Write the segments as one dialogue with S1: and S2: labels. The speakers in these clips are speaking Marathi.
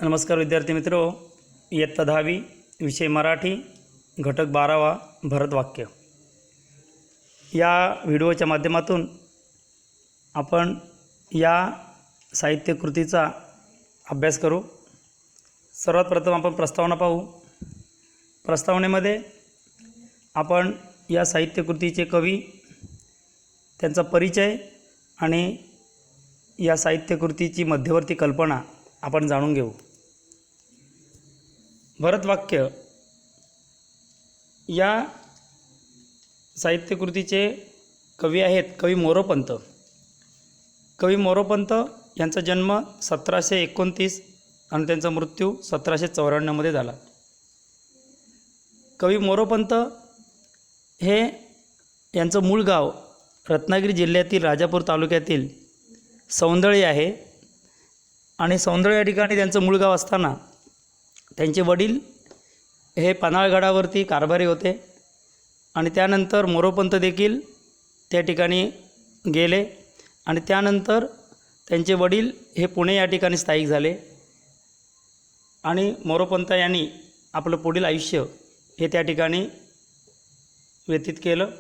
S1: नमस्कार विद्यार्थी मित्रो, इयत्ता 10वी विषय मराठी घटक 12वा भरतवाक्य या व्हिडिओच्या माध्यमातून आपण या साहित्यकृतीचा अभ्यास करू। सर्वात प्रथम आपण प्रस्तावना पाहू। प्रस्तावनेमध्ये आपण या साहित्यकृतीचे कवी, त्यांचा परिचय आणि या साहित्यकृतीची मध्यवर्ती कल्पना आपण जाणून घेऊ। भरतवाक्य या साहित्यकृतीचे कवी आहेत कवी मोरोपंत। कवी मोरोपंत यांचा जन्म 1729 आणि त्यांचा मृत्यू 1794 मध्ये झाला। कवी मोरोपंत हे यांचं मूळ गाव रत्नागिरी जिल्ह्यातील राजापूर तालुक्यातील सौंदळी आहे आणि सौंदळी या ठिकाणी त्यांचं मूळ गाव असताना त्यांचे वडील हे पन्हाळगडावरती कारभारी होते आणि त्यानंतर मोरोपंत देखील त्या ठिकाणी गेले आणि त्यानंतर त्यांचे वडील हे पुणे या ठिकाणी स्थायिक झाले आणि मोरोपंत यांनी आपलं पुढील आयुष्य हे त्या ठिकाणी व्यतीत केलं।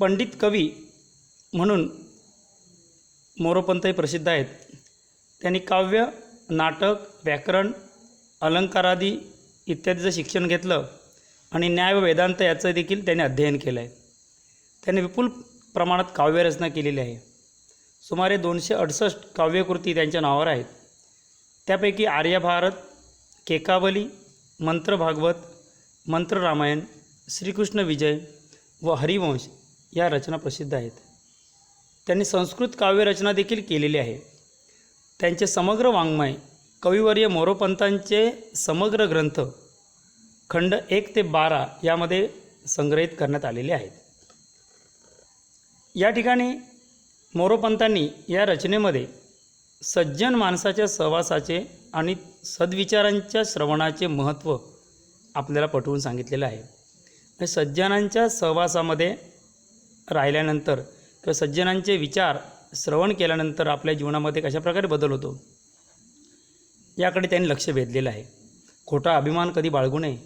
S1: पंडित कवी म्हणून मोरोपंत हे प्रसिद्ध आहेत। त्यांनी काव्य, नाटक, व्याकरण, अलंकारादी इत्यादीचं शिक्षण घेतलं आणि न्याय व वेदांत याचं देखील त्यांनी अध्ययन केलं आहे। त्यांनी विपुल प्रमाणात काव्यरचना केलेली आहे। सुमारे 268 काव्यकृती त्यांच्या नावावर आहेत। त्यापैकी आर्यभारत, केकावली, मंत्र भागवत, मंत्र रामायण, श्रीकृष्ण विजय व हरिवंश या रचना प्रसिद्ध आहेत। त्यांनी संस्कृत काव्यरचना देखील केलेली आहे। त्यांचे समग्र वाङ्मय कविवर्य मोरोपंतांचे समग्र ग्रंथ खंड 1 ते 12 यामध्ये संग्रहित करण्यात आलेले आहेत। या ठिकाणी मोरोपंतांनी या रचनेमध्ये सज्जन माणसाच्या सहवासाचे आणि सद्विचारांच्या श्रवणाचे महत्त्व आपल्याला पटवून सांगितलेलं आहे। सज्जनांच्या सहवासामध्ये राहिल्यानंतर किंवा सज्जनांचे विचार श्रवण केल्यानंतर आपल्या जीवनामध्ये कशाप्रकारे बदल होतो याकडे त्यांनी लक्ष वेधलेलं आहे। खोटा अभिमान कधी बाळगू नये,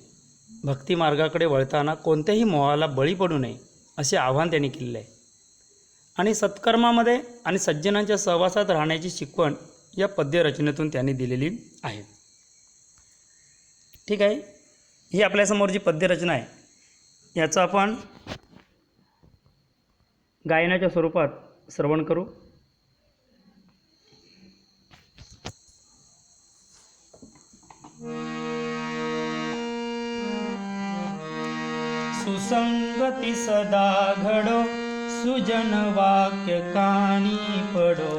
S1: भक्ती मार्गाकडे वळताना कोणत्याही मोहाला बळी पडू नये असे आव्हान त्यांनी केलेलं आहे आणि सत्कर्मामध्ये आणि सज्जनांच्या सहवासात राहण्याची शिकवण या पद्यरचनेतून त्यांनी दिलेली आहे। ठीक आहे, ही आपल्यासमोर जी पद्यरचना आहे याचं आपण गायनाच्या स्वरूपात श्रवण करू। सुसंगती सदा घडो, सुजन वाक्य कानी पडो,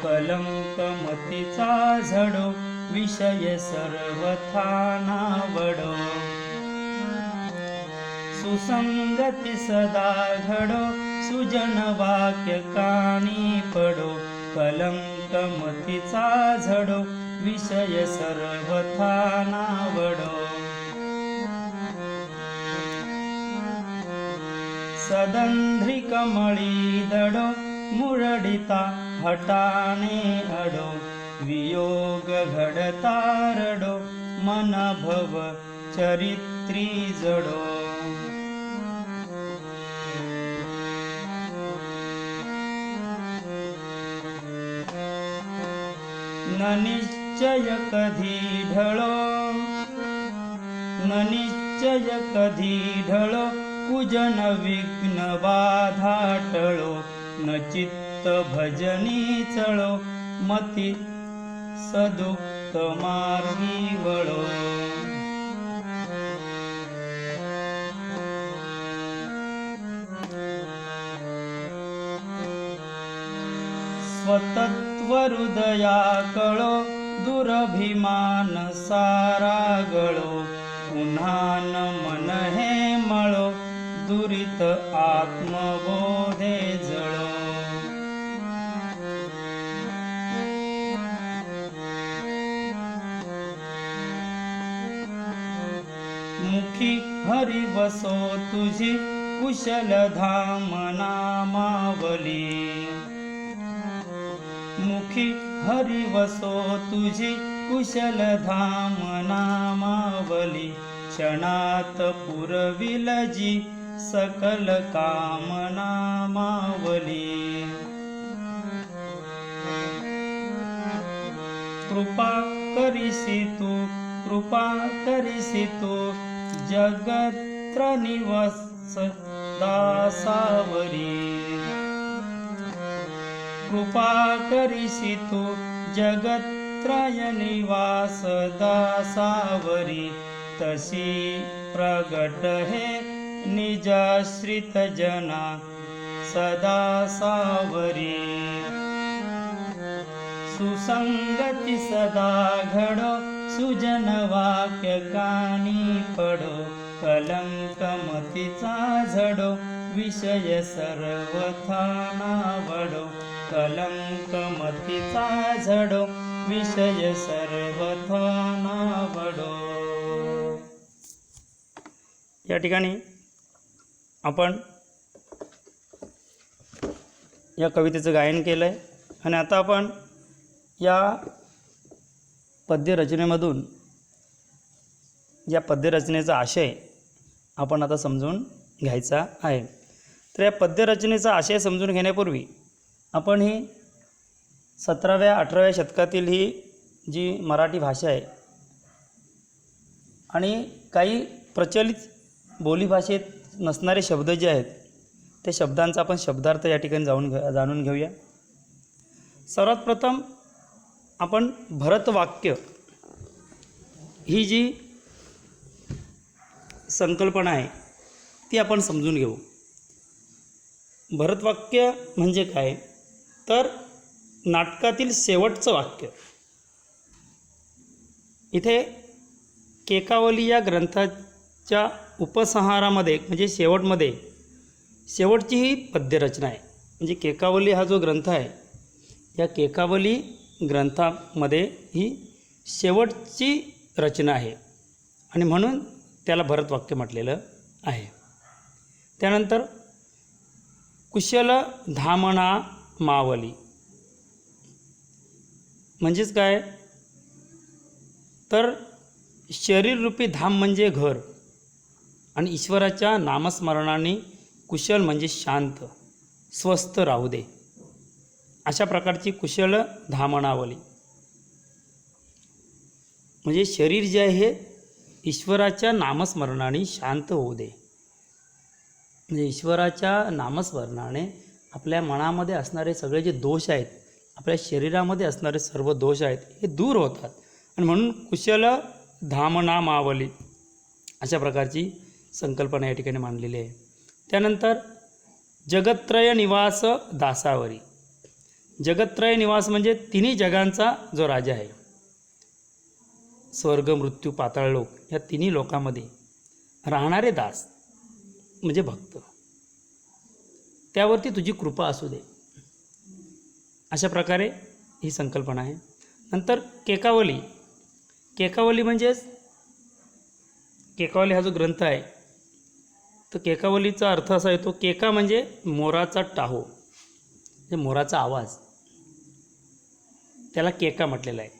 S1: कलंक मतीचा झडो, विषय सर्वथा नावडो। सुसंगती सदा घडो, सुजन वाक्य कानी पडो, कलंक मतीचा झडो, विषय सर्वथा नावडो। सदंध्री कमळी दडो, मुरडिता हटाने अडो, वियोग घडता रडो, मन भव चरित्री जडो। न निश्चय कधी ढळो, न निश्चय कधी ढळो, कुजन विघ्न बाधा टळो, न चित्त भजनी चळो, मती सदुक्त मार्गी वळो। स्वतत्व हृदया कळो, दुरभिमान सारा गळो, पुन्हा न मन हे मळो, दुरित आत्मबोधे जळो। मुखी हरि बसो तुझी, कुशल धाम नामावली, मुखी हरी वसो तुझी कुशल धाम नामावली क्षणात पुरविल जी सकल कामना मावली कृपा करिसी तू जगत्र निवास दासावरी कृपा करिसी तू जगत्रय निवास दासावरी तशी प्रगट हे निजाश्रित जना सदा सावरी सुसंगती सदा घडो सुजन वाक्य कानी पडो कलंक मतीचा झडो विषय सर्वथा नावडो कलंक मतीचा झडो विषय सर्वथा नावडो. या ठिकाणी आपण या कवितेचं गायन केलं आहे आणि आता आपण या पद्यरचनेमधून या पद्यरचनेचा आशय आपण आता समजून घ्यायचा आहे. तर या पद्यरचनेचा आशय समजून घेण्यापूर्वी आपण ही 17व्या-18व्या शतकातील ही जी मराठी भाषा आहे आणि काही प्रचलित बोलीभाषेत नसणारे शब्द जे आहेत ते शब्दांचा आपण शब्दार्थ या ठिकाणी जाणून घेऊया. सर्वात प्रथम आपण भरतवाक्य ही जी संकल्पना आहे ती आपण समजून घेऊ. भरतवाक्य म्हणजे काय तर नाटकातील शेवटचं वाक्य. इथे केकावली या ग्रंथाच्या उपसंहारामध्ये म्हणजे शेवटची ही पद्यरचना आहे. म्हणजे केकावली हा जो ग्रंथ आहे या केकावली ग्रंथामध्ये ही शेवटची रचना आहे आणि म्हणून त्याला भरतवाक्य म्हटलेलं आहे. त्यानंतर कुशल धामना मावली म्हणजेच काय तर शरीररूपी धाम म्हणजे घर आणि ईश्वराच्या नामस्मरणाने कुशल म्हणजे शांत स्वस्थ राहू दे अशा प्रकारची कुशल धामनावली. म्हणजे शरीर जे आहे ईश्वराच्या नामस्मरणाने शांत होऊ दे. म्हणजे ईश्वराच्या नामस्मरणाने आपल्या मनामध्ये असणारे सगळे जे दोष आहेत आपल्या शरीरामध्ये असणारे सर्व दोष आहेत हे दूर होतात आणि म्हणून कुशल धामनामावली अशा प्रकारची संकल्पना या ठिकाणी मांडलेली आहे. त्यानंतर जगत्त्रय निवास दासावरी. जगत्त्रय निवास म्हणजे तिन्ही जगांचा जो राजा आहे. स्वर्ग मृत्यू पाताळ लोक या तिन्ही लोकांमध्ये राहणारे दास म्हणजे भक्त त्यावरती तुझी कृपा असू दे अशा प्रकारे ही संकल्पना आहे. नंतर केकावली. केकावली म्हणजेच केकावली हा जो ग्रंथ आहे तर केकावलीचा अर्थ असा येतो केका म्हणजे मोराचा टाहो म्हणजे मोराचा आवाज त्याला केका म्हटलेला आहे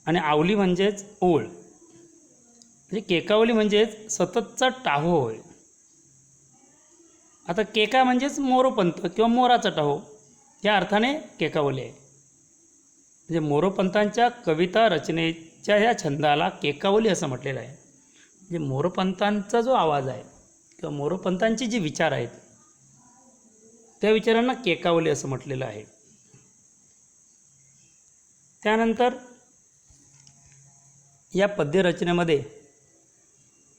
S1: आणि आवली म्हणजेच ओळ म्हणजे केकावली म्हणजेच सततचा टाहो होय. आता केका म्हणजेच मोरोपंत किंवा मोराचा टाहो या अर्थाने केकावली आहे. म्हणजे मोरोपंतांच्या कविता रचनेच्या ह्या छंदाला केकावली असं म्हटलेलं आहे. म्हणजे मोरोपंतांचा जो आवाज आहे किंवा मोरोपंतांचे जे विचार आहेत त्या विचारांना केकावली असं म्हटलेलं आहे. त्यानंतर या पद्यरचनेमध्ये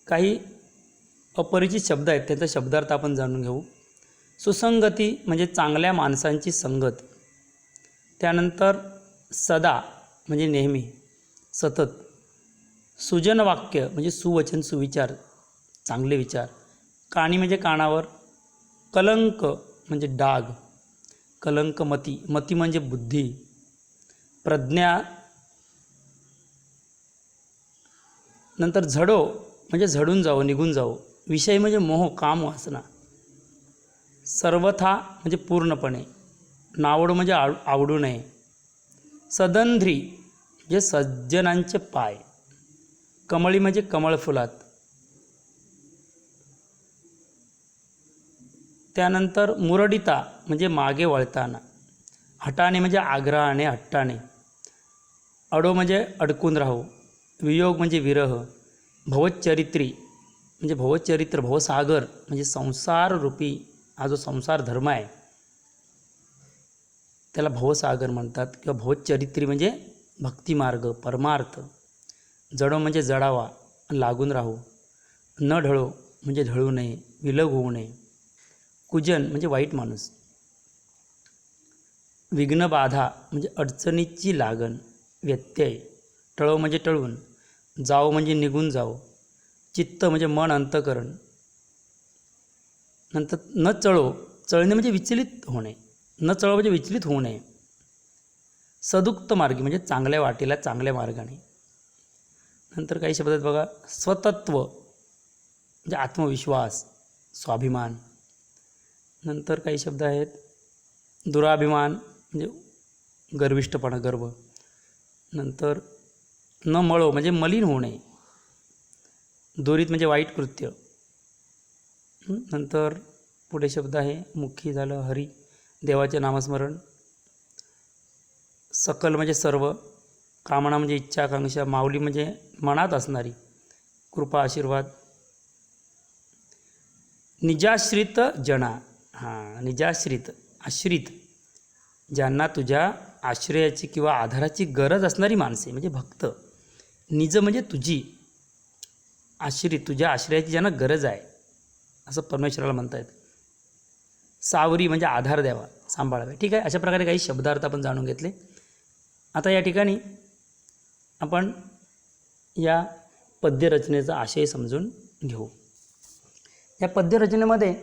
S1: काही अपरिचित शब्द आहेत त्याचा शब्दार्थ आपण जाणून घेऊ. सुसंगती म्हणजे चांगल्या माणसांची संगत. त्यानंतर सदा म्हणजे नेहमी सतत. सुजन वाक्य म्हणजे सुवचन सुविचार चांगले विचार. काणी म्हणजे कानावर. कलंक म्हणजे डाग. कलंकमती मती म्हणजे बुद्धी. प्रज्ञा. नंतर झडो म्हणजे झडून जावं निघून जावं. विषय म्हणजे मोह काम वासना. सर्वथा म्हणजे पूर्णपणे. नावडो म्हणजे आवडू नये. सदंध्री म्हणजे सज्जनांचे पाय, कमळी म्हणजे कमळ फुलात, त्यानंतर मुरडिता म्हणजे मागे वळताना, हटाणे म्हणजे आग्रहाने हट्टाने, अडो म्हणजे अडकून राहू, वियोग म्हणजे विरह, भवचरित्री म्हणजे भवचरित्र भवसागर म्हणजे संसार रूपी हा जो संसार धर्म आहे त्याला भवसागर म्हणतात किंवा भवचरित्री म्हणजे भक्तिमार्ग परमार्थ, जडो म्हणजे जडावा लागून राहू, न ढळो म्हणजे ढळू नये विलग होऊ नये, कुजन म्हणजे वाईट माणूस, विघ्न बाधा म्हणजे अडचणीची लागण व्यत्यय, टळो म्हणजे टळून, जाओ म्हणजे निघून जाओ, चित्त म्हणजे मन अंतकरण, नंतर न चळो चळणे म्हणजे विचलित होणे, न चळो म्हणजे विचलित होऊ नये, सदुक्त मार्गी म्हणजे चांगल्या वाटेला चांगल्या मार्गाने. नंतर काही शब्द आहेत बघा, स्वतत्व म्हणजे आत्मविश्वास स्वाभिमान, नंतर काही शब्द आहेत दुराभिमान म्हणजे गर्विष्ठपणा गर्व, नंतर न मळो म्हणजे मलिन होऊ नये, दुरित म्हणजे वाईट कृत्य, नंतर पुढे शब्द आहे मुखी झालं हरी देवाचे नामस्मरण, सकल म्हणजे सर्व, कामना म्हणजे इच्छा आकांक्षा, माऊली म्हणजे मनात असणारी कृपा आशीर्वाद, निजाश्रित जना निजाश्रित आश्रित ज्यांना तुझ्या आश्रयाची किंवा आधाराची गरज असणारी माणसे म्हणजे भक्त, निज म्हणजे तुझी, आश्रित तुझ्या आश्रयाची ज्यांना गरज आहे असं परमेश्वराला म्हणतायत, सावरी म्हणजे आधार द्यावा सांभाळावे. ठीक आहे, अशा प्रकारे काही शब्दार्थ आपण जाणून घेतले. आता या ठिकाणी आपण या पद्यरचनेचा आशय समजून घेऊ. या पद्यरचनेमध्ये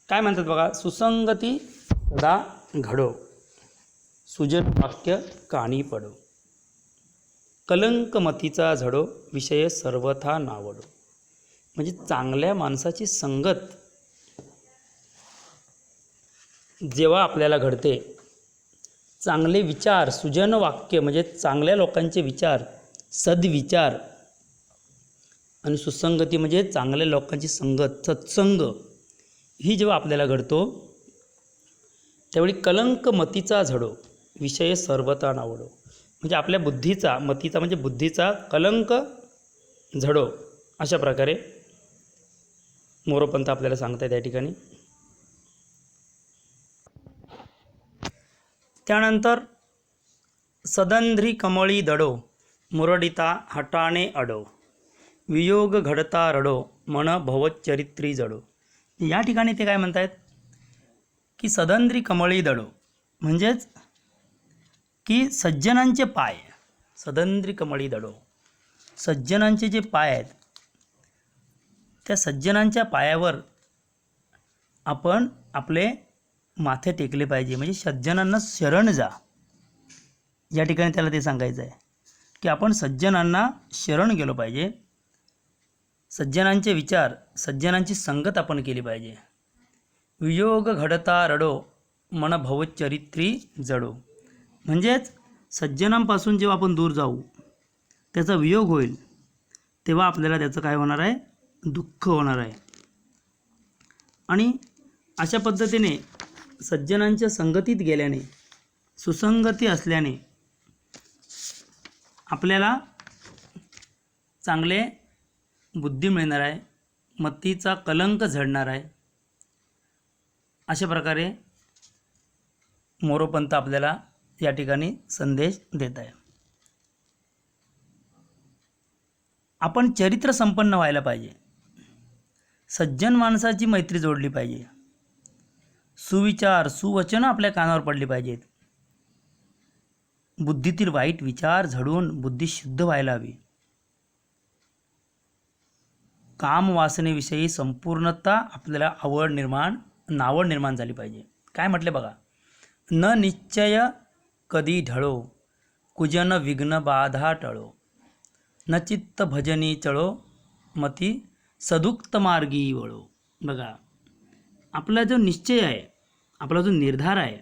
S1: काय म्हणतात बघा, सुसंगती सदा घडो, सुजन वाक्य कानी पडो, कलंकमतीचा झडो, विषय सर्वथा नावडो. म्हणजे चांगल्या माणसाची संगत जेव्हा आपल्याला घडते, चांगले विचार सुजन वाक्य म्हणजे चांगल्या लोकांचे विचार सद्विचार, आणि सुसंगती म्हणजे चांगल्या लोकांची संगत सत्संग ही जेव्हा आपल्याला घडतो त्यावेळी कलंकमतीचा झडो, विषय सर्वथा नावडो. म्हणजे आपल्या बुद्धीचा, मतीचा म्हणजे बुद्धीचा कलंक झडो, अशा प्रकारे मोरोपंत आपल्याला सांगतात या ठिकाणी. त्यानंतर सदंध्री कमळी दडो, मुरडिता हटाणे अडो, वियोग घडता रडो, मन भवचरित्री जडो. या ठिकाणी ते काय म्हणतात की सदंध्री कमळी दडो म्हणजेच की सज्जनांचे पाय, सदंद्री कमळी दडो, सज्जनांचे जे पाय आहेत त्या सज्जनांच्या पायावर आपण आपले माथे टेकले पाहिजे, म्हणजे सज्जनांना शरण जा. या ठिकाणी त्याला ते सांगायचं आहे की आपण सज्जनांना शरण गेलो पाहिजे, सज्जनांचे विचार सज्जनांची संगत आपण केली पाहिजे. वियोग घडता रडो, मन भवचरित्री जडो. म्हणजेच सज्जनांपासून जेव्हा आपण दूर जाऊ, त्याचा वियोग होईल, तेव्हा आपल्याला त्याचं काय होणार आहे, दुःख होणार आहे. आणि अशा पद्धतीने सज्जनांच्या संगतीत गेल्याने, सुसंगती असल्याने आपल्याला चांगले बुद्धी मिळणार आहे, मतीचा कलंक झडणार आहे. अशा प्रकारे मोरोपंत आपल्याला या ठिकाणी संदेश देत आहे. आपण चरित्र संपन्न व्हायला पाहिजे, सज्जन माणसाची मैत्री जोडली पाहिजे, सुविचार सुवचनं आपल्या कानावर पडली पाहिजेत, बुद्धीतील वाईट विचार झडून बुद्धी शुद्ध व्हायला हवी, काम वासनेविषयी संपूर्णता आपल्याला नावड निर्माण झाली पाहिजे. काय म्हटले बघा, न निश्चय कधी ढळो, कुजन विघ्न बाधा टळो, न चित्त भजनी चळो, मती सदुक्त मार्गी वळो. बघा, आपला जो निश्चय आहे, आपला जो निर्धार आहे,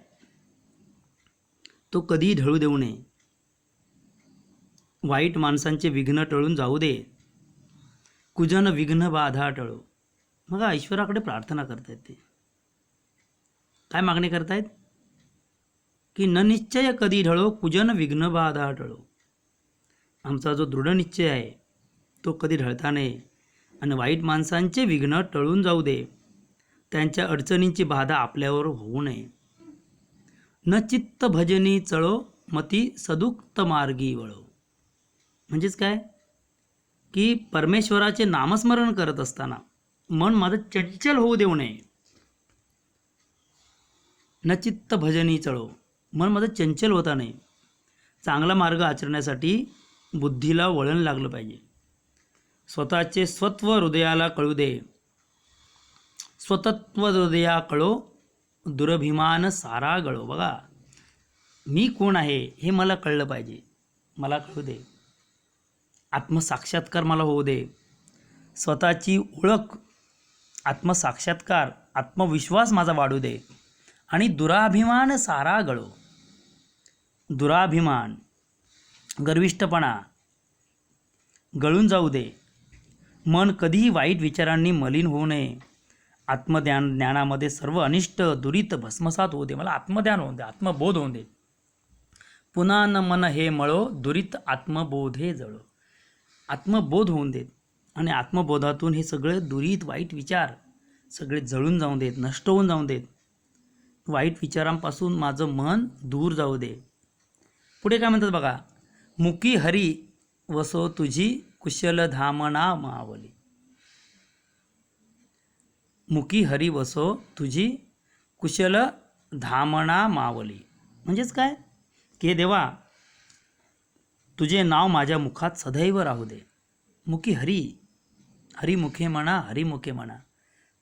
S1: तो कधीही ढळू देऊ नये. वाईट माणसांचे विघ्न टळून जाऊ दे. कुजन विघ्न बाधा टळो. मग ईश्वराकडे प्रार्थना करतायत ते. काय मागणी करतायत? की न निश्चय कधी ढळो, कुजन विघ्न बाधा टळो. आमचा जो दृढ निश्चय आहे तो कधी ढळता नये आणि वाईट माणसांचे विघ्न टळून जाऊ दे. त्यांच्या अडचणींची बाधा आपल्यावर होऊ नये. न चित्त भजनी चळो, मती सदुक्त मार्गी वळो. म्हणजेच काय? की परमेश्वराचे नामस्मरण करत असताना मन माझं चंचल होऊ देऊ नये. न चित्त भजनी चळो, मन माझं चंचल होता नाही. चांगला मार्ग आचरण्यासाठी बुद्धीला वळण लागलं पाहिजे. स्वतःचे स्वत्व हृदयाला कळू दे. स्वतत्व हृदया कळो, दुरभिमान सारा गळो. बघा, मी कोण आहे हे मला कळलं पाहिजे, मला कळू दे. आत्मसाक्षात्कार मला होऊ दे. स्वतःची ओळख, आत्मसाक्षात्कार, आत्मविश्वास माझा वाढू दे. आणि दुराभिमान सारा गळो. दुराभिमान, गर्विष्ठपणा गळून जाऊ दे. मन कधीही वाईट विचारांनी मलिन होऊ नये. ज्ञानामध्ये सर्व अनिष्ट दुरित भस्मसात होऊ दे. मला आत्मज्ञान होऊ दे, आत्मबोध होऊ दे. पुन्हा न मन हे मळो, दुरित आत्मबोधे जळो. आत्मबोध होऊन देत आणि आत्मबोधातून हे सगळे दुरित वाईट विचार सगळे जळून जाऊन देत, नष्ट होऊन जाऊन देत. वाईट विचारांपासून माझं मन दूर जाऊ दे. पुढे काय म्हणतात बघा, मुकी हरी वसो तुझी कुशल धामना मावली. मुकी हरी वसो तुझी कुशल धामना मावली. म्हणजेच काय? की हे देवा, तुझे नाव माझ्या मुखात सदैव राहू दे. मुखी हरी, हरिमुखे म्हणा, हरिमुखे म्हणा,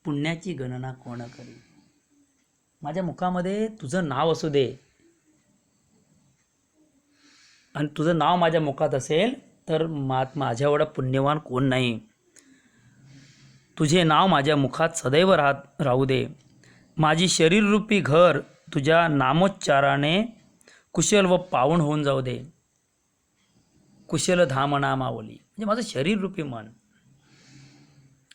S1: पुण्याची गणना कोण करी. माझ्या मुखामध्ये तुझं नाव असू दे. आणि तुझं नाव माझ्या मुखात असेल तर माझ्या एवढा पुण्यवान कोण नाही. तुझे नाव माझ्या मुखात सदैव राहू दे. माझी शरीररूपी घर तुझ्या नामोच्चाराने कुशल व पावन होऊन जाऊ दे. कुशल धामना मावली, म्हणजे माझं शरीररूपी मन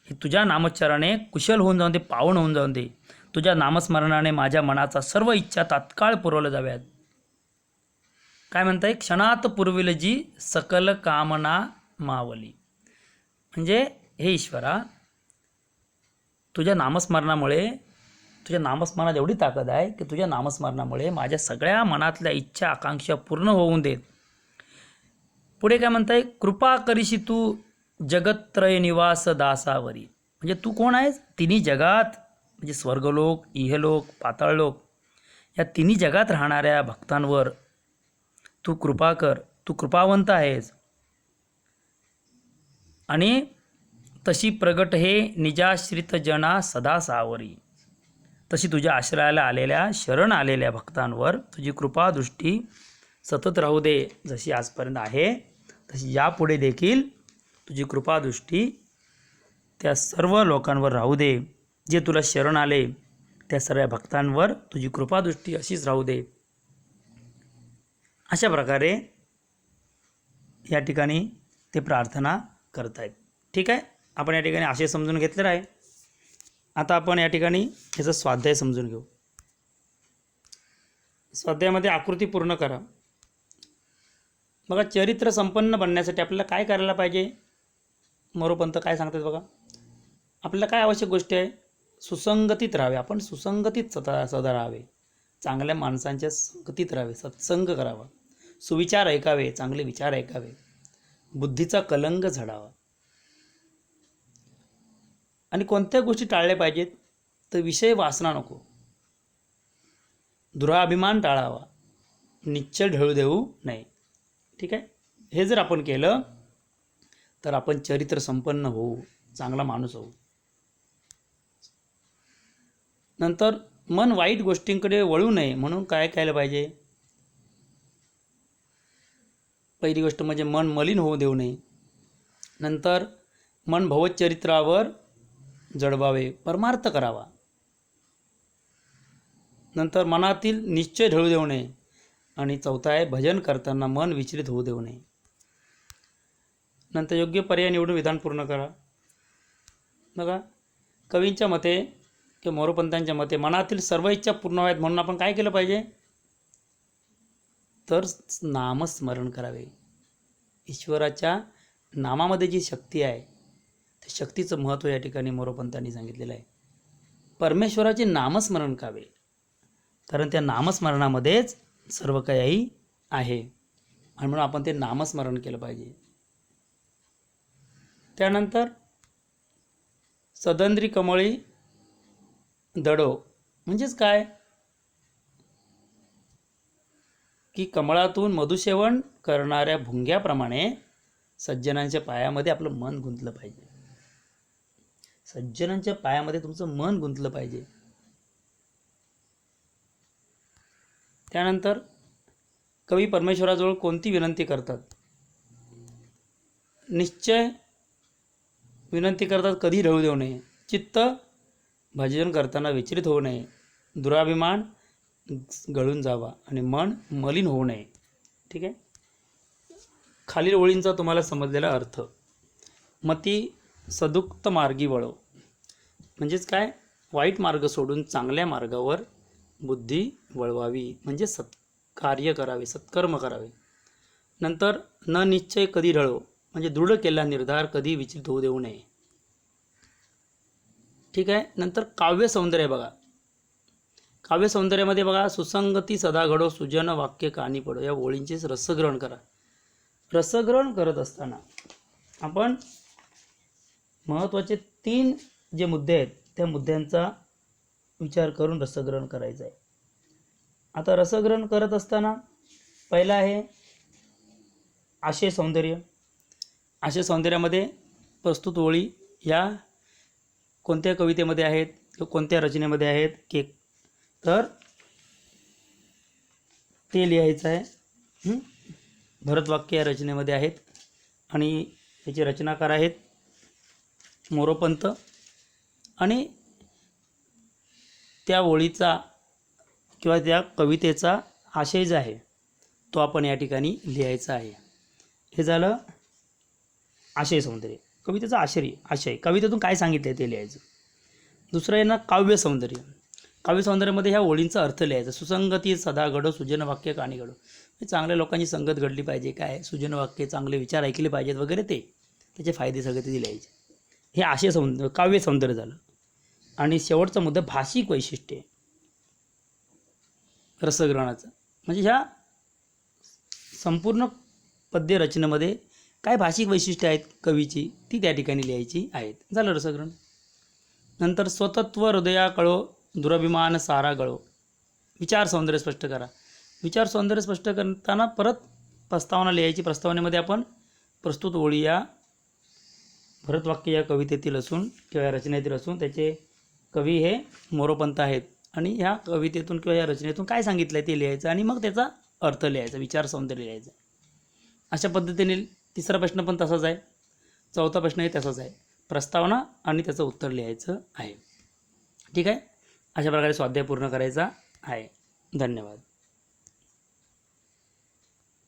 S1: हे तुझ्या नामोच्चाराने कुशल होऊन जाऊन दे, पावन होऊन जाऊन दे. तुझ्या नामस्मरणाने माझ्या मनाचा सर्व इच्छा तात्काळ पुरवल्या जाव्यात. काय म्हणताय? क्षणात पुरविल जी सकल कामना मावली. म्हणजे हे ईश्वरा, तुझ्या नामस्मरणामुळे, तुझ्या नामस्मरणात एवढी ताकद आहे की तुझ्या नामस्मरणामुळे माझ्या सगळ्या मनातल्या इच्छा आकांक्षा पूर्ण होऊन देत. पुढे काय म्हणताय? कृपा करीशी तू जगत्त्रय निवास दासावरी. म्हणजे तू कोण आहेस? तिन्ही जगात, म्हणजे स्वर्गलोक, इहलोक, पाताळलोक, या तिन्ही जगात राहणाऱ्या भक्तांवर तू कृपा कर. तू कृपावंत आहेस. आणि तशी प्रगट हे निजाश्रित जना सदा सावरी. तशी तुझ्या आश्रयाला आलेल्या, शरण आलेल्या भक्तांवर तुझी कृपादृष्टी सतत राहू दे. जशी आजपर्यंत आहे तशी यापुढे देखील तुझी कृपादृष्टी त्या सर्व लोकांवर राहू दे. जे तुला शरण आले त्या सर्व भक्तांवर तुझी कृपादृष्टी अशीच राहू दे. अशा प्रकारे या ठिकाणी ते प्रार्थना करतायत. ठीक आहे, आपण या ठिकाणी आशय समजून घेतलेला आहे. आता आपण या ठिकाणी याचा स्वाध्याय समजून घेऊ. स्वाध्यायामध्ये आकृती पूर्ण करा. बघा, चरित्र संपन्न बनण्यासाठी आपल्याला काय करायला पाहिजे? मोरोपंत काय सांगतात बघा. आपल्याला काय आवश्यक गोष्टी आहे? सुसंगतीत राहावे. आपण सुसंगतीत सदा राहावे. चांगल्या माणसांच्या संगतीत राहावे. सत्संग करावा. सुविचार ऐकावे. चांगले विचार ऐकावे. बुद्धीचा कलंग झडावा. आणि कोणत्या गोष्टी टाळल्या पाहिजेत? तर विषय वासना नको. दुराभिमान टाळावा. निश्चय ढळू देऊ नये. ठीक आहे, हे जर आपण केलं तर आपण चरित्र संपन्न होऊ, चांगला माणूस होऊ. नंतर मन वाईट गोष्टींकडे वळू नये म्हणून काय केलं पाहिजे? पहिली गोष्ट म्हणजे मन मलिन होऊ देऊ नये. नंतर मन भवचरित्रावर जडवावे, परमार्थ करावा. नंतर मनातील निश्चय ढळू देऊ नये आणि चौथा आहे भजन करताना मन विचलित होऊ देऊ नये. नंतर योग्य पर्याय निवडून विधान पूर्ण करा. बघा, कवींच्या मते किंवा मोरोपंतांच्या मते मनातील सर्व इच्छा पूर्ण व्हाव्यात म्हणून आपण काय केलं पाहिजे, तर नामस्मरण करावे. ईश्वराच्या नामामध्ये जी शक्ती आहे त्या शक्तीचं महत्त्व या ठिकाणी मोरोपंतांनी सांगितलेलं आहे. परमेश्वराचे नामस्मरण करावे, कारण त्या नामस्मरणामध्येच सर्व काही आहे आणि म्हणून आपण ते नामस्मरण केलं पाहिजे. त्यानंतर सदंद्री कमळी दडो म्हणजेच काय, की कमळातून मधुसेवन करणाऱ्या भुंग्याप्रमाणे सज्जनांच्या पायामध्ये आपलं मन गुंतलं पाहिजे. सज्जनांच्या पायामध्ये तुमचं मन गुंतलं पाहिजे. त्यानंतर कवी परमेश्वराजवळ कोणती विनंती करतात, निश्चय विनंती करतात कधी ढळू देऊ नये, चित्त भजन करताना विचलित होऊ नये, दुराभिमान गळून जावा आणि मन मलिन होऊ नये. ठीक आहे. खालील ओळींचा तुम्हाला समजलेला अर्थ, मती सदुक्त मार्गी वळो म्हणजेच काय, वाईट मार्ग सोडून चांगल्या मार्गावर बुद्धी वळवावी म्हणजे सत्कार्य करावे, सत्कर्म करावे. नंतर न निश्चय कधी ढळो म्हणजे दृढ केलेला निर्धार कधी विचलित होऊ देऊ नये. ठीक आहे. नंतर काव्य सौंदर्य बघा, काव्य सौंदर्यामध्ये बघा, सुसंगती सदा घडो, सुजन वाक्य कानी पडो, या ओळींचे रसग्रहण करा. रसग्रहण करत असताना आपण महत्त्वाचे 3 जे मुद्दे आहेत त्या मुद्द्यांचा विचार करून रसग्रहण करायचं आहे. आता रसग्रहण करत असताना पहिला आहे आशय सौंदर्य. आशय सौंदर्यामध्ये प्रस्तुत ओळी या कोणत्या कवितेमध्ये आहेत किंवा कोणत्या रचनेमध्ये आहेत की, तर ते लिहायचं आहे. भरतवाक्य या रचनेमध्ये आहेत आणि त्याचे रचनाकार आहेत मोरोपंत आणि त्या ओळीचा किंवा त्या कवितेचा आशय जो आहे तो आपण या ठिकाणी लिहायचा आहे. हे झालं आशय सौंदर्य, कवितेचा आशय कवितेतून काय सांगितलं ते लिहायचं. दुसरं आहे ना काव्य सौंदर्य. काव्य सौंदर्यामध्ये ह्या ओळींचा अर्थ लिहायचा. सुसंगती सदा घडो, सुजन वाक्य कानी घडो, चांगल्या लोकांची संगत घडली पाहिजे, काय सुजन वाक्य चांगले विचार ऐकले पाहिजेत वगैरे, ते त्याचे फायदे सगळे ते लिहायचे. हे आशय सौंदर्य काव्य सौंदर्य झालं. आणि शेवटचा मुद्दा भाषिक वैशिष्ट्ये रसग्रहणाचं, म्हणजे ह्या संपूर्ण पद्य रचनेमध्ये काय भाषिक वैशिष्ट्ये आहेत कवीची ती त्या ठिकाणी लिहायची आहेत. झालं रसग्रहण. नंतर स्वतत्व हृदया कळो, दुराभिमान सारा गळो, विचार सौंदर्य स्पष्ट करा. विचार सौंदर्य स्पष्ट करताना परत प्रस्तावना लिहायची. प्रस्तावनेमध्ये आपण प्रस्तुत ओळी या भरतवाक्य या कवितेतील असून किंवा या रचनेतील असून त्याचे कवी हे मोरोपंत आहेत आणि ह्या कवितेतून किंवा या रचनेतून काय सांगितलं आहे ते लिहायचं आणि मग त्याचा अर्थ लिहायचा, विचार सौंदर्य लिहायचं. अशा पद्धतीने तिसरा प्रश्न पण तसाच आहे, चौथा प्रश्नही तसाच आहे. प्रस्तावना आणि त्याचं उत्तर लिहायचं आहे. ठीक आहे. अशा प्रकारे स्वाध्याय पूर्ण करायचा आहे. धन्यवाद.